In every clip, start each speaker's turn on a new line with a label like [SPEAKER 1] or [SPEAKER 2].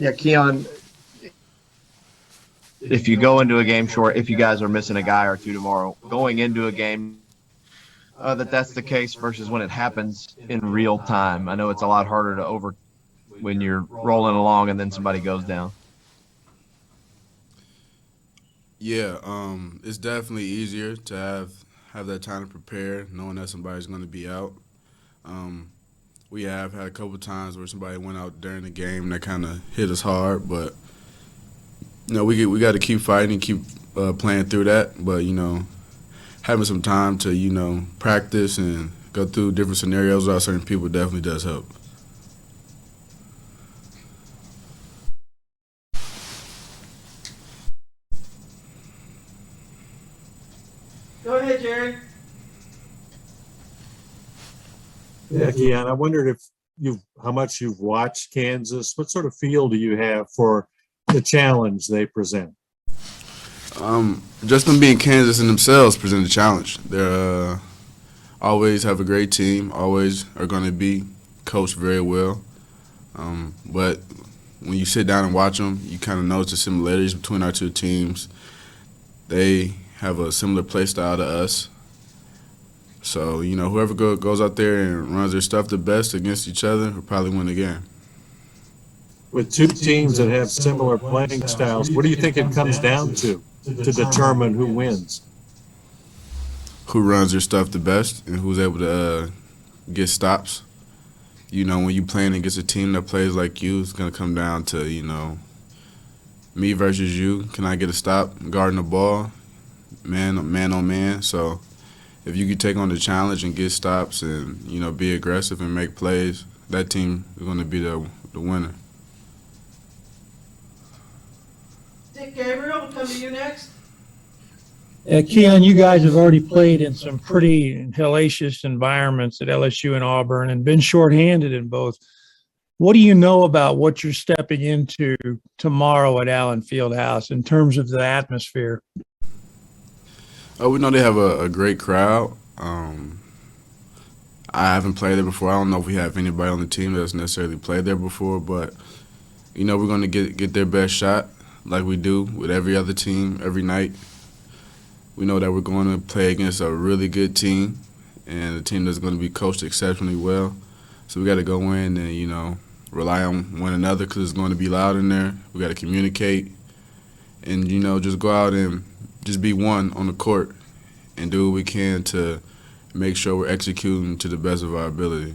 [SPEAKER 1] Yeah, Keion, if you go into a game short, if you guys are missing a guy or two tomorrow, going into a game that's the case versus when it happens in real time. I know it's a lot harder to over when you're rolling along and then somebody goes down.
[SPEAKER 2] Yeah, it's definitely easier to have that time to prepare, knowing that somebody's going to be out. Um, we have had a couple times where somebody went out during the game that kind of hit us hard, but we got to keep fighting, keep playing through that. But having some time to practice and go through different scenarios without certain people definitely does help.
[SPEAKER 3] Go ahead, Jerry.
[SPEAKER 4] Yeah, Keion, I wondered if how much you've watched Kansas. What sort of feel do you have for the challenge they present?
[SPEAKER 2] Just them being Kansas in themselves present a challenge. They're always have a great team, always are going to be coached very well. But when you sit down and watch them, you kind of notice the similarities between our two teams. They have a similar play style to us. So, whoever goes out there and runs their stuff the best against each other will probably win the game.
[SPEAKER 4] With two teams that have similar playing styles, what do you think it comes down to determine who wins?
[SPEAKER 2] Who runs their stuff the best and who's able to get stops. When you playing against a team that plays like you, it's going to come down to, me versus you. Can I get a stop guarding the ball, man on man? So if you can take on the challenge and get stops and, be aggressive and make plays, that team is going to be the winner.
[SPEAKER 3] Dick Gabriel, we'll come to you next.
[SPEAKER 5] Keion, you guys have already played in some pretty hellacious environments at LSU and Auburn and been shorthanded in both. What do you know about what you're stepping into tomorrow at Allen Fieldhouse in terms of the atmosphere?
[SPEAKER 2] We know they have a great crowd. I haven't played there before. I don't know if we have anybody on the team that's necessarily played there before, but, we're going to get their best shot like we do with every other team every night. We know that we're going to play against a really good team and a team that's going to be coached exceptionally well. So we got to go in and, rely on one another because it's going to be loud in there. We got to communicate and, just go out and just be one on the court and do what we can to make sure we're executing to the best of our ability.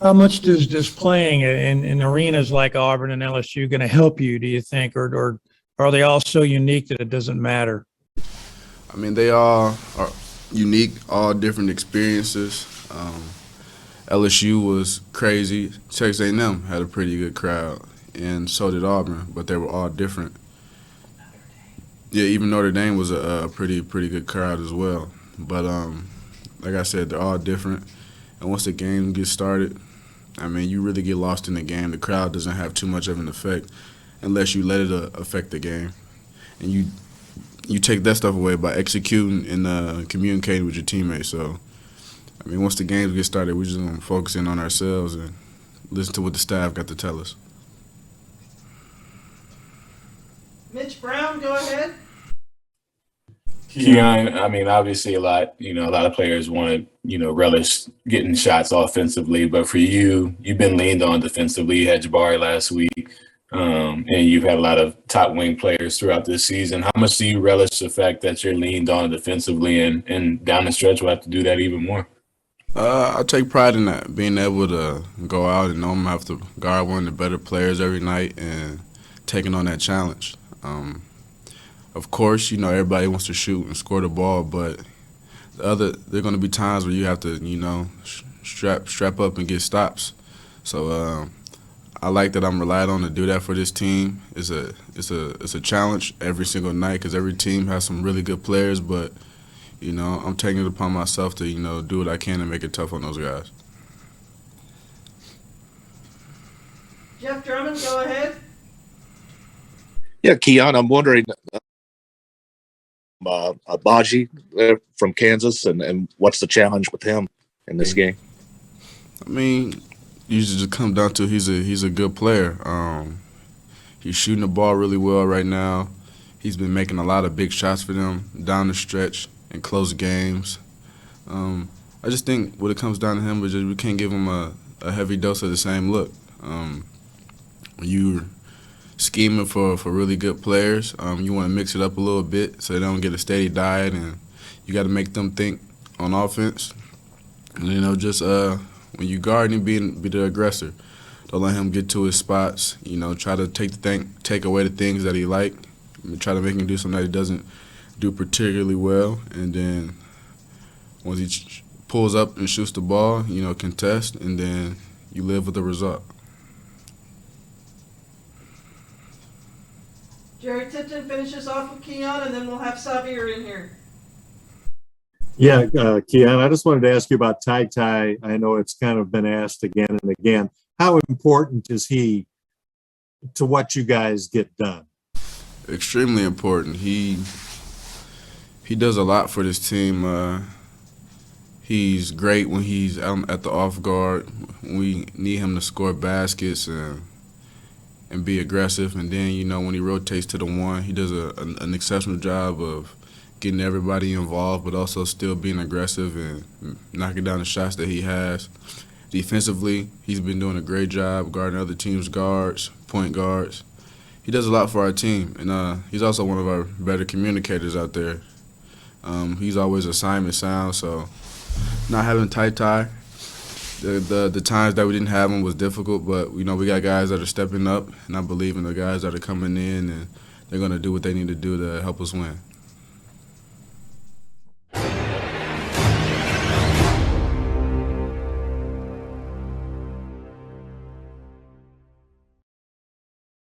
[SPEAKER 5] How much does playing in arenas like Auburn and LSU going to help you, do you think, or are they all so unique that it doesn't matter?
[SPEAKER 2] I mean, they all are unique, all different experiences. LSU was crazy. Texas A&M had a pretty good crowd, and so did Auburn, but they were all different. Yeah, even Notre Dame was a pretty good crowd as well. But like I said, they're all different. And once the game gets started, you really get lost in the game. The crowd doesn't have too much of an effect unless you let it affect the game. And you take that stuff away by executing and communicating with your teammates. So, once the games get started, we're just going to focus in on ourselves and listen to what the staff got to tell us.
[SPEAKER 3] Mitch Brown, go ahead.
[SPEAKER 6] Keion, obviously a lot of players want to, relish getting shots offensively, but for you, you've been leaned on defensively. You had Jabari last week, and you've had a lot of top wing players throughout this season. How much do you relish the fact that you're leaned on defensively and down the stretch we'll have to do that even more?
[SPEAKER 2] I take pride in that, being able to go out and know I'm going to have to guard one of the better players every night and taking on that challenge. Of course, everybody wants to shoot and score the ball, but there are going to be times where you have to, strap up and get stops. So I like that I'm relied on to do that for this team. It's a challenge every single night because every team has some really good players, but I'm taking it upon myself to do what I can and make it tough on those guys.
[SPEAKER 3] Jeff Drummond, go ahead.
[SPEAKER 7] Yeah, Keion, I'm wondering, Abaji from Kansas, and what's the challenge with him in this game?
[SPEAKER 2] Usually just come down to he's a good player. He's shooting the ball really well right now. He's been making a lot of big shots for them down the stretch and close games. I just think when it comes down to him, we can't give him a heavy dose of the same look. When you're scheming for really good players, you want to mix it up a little bit so they don't get a steady diet, and you got to make them think on offense. And, just when you guard him, be the aggressor. Don't let him get to his spots. Try to take away the things that he like. Try to make him do something that he doesn't do particularly well. And then once he pulls up and shoots the ball, contest, and then you live with the result.
[SPEAKER 3] Jerry Tipton finishes off with Keion, and then we'll have Xavier in here.
[SPEAKER 4] Yeah, Keion, I just wanted to ask you about TyTy. I know it's kind of been asked again and again. How important is he to what you guys get done?
[SPEAKER 2] Extremely important. He does a lot for this team. He's great when he's out at the off guard. We need him to score baskets and be aggressive. And then, when he rotates to the one, he does an exceptional job of getting everybody involved, but also still being aggressive and knocking down the shots that he has. Defensively, he's been doing a great job guarding other teams' guards, point guards. He does a lot for our team, and he's also one of our better communicators out there. He's always assignment sound, so not having TyTy, the times that we didn't have him was difficult, but we got guys that are stepping up, and I believe in the guys that are coming in, and they're going to do what they need to do to help us win.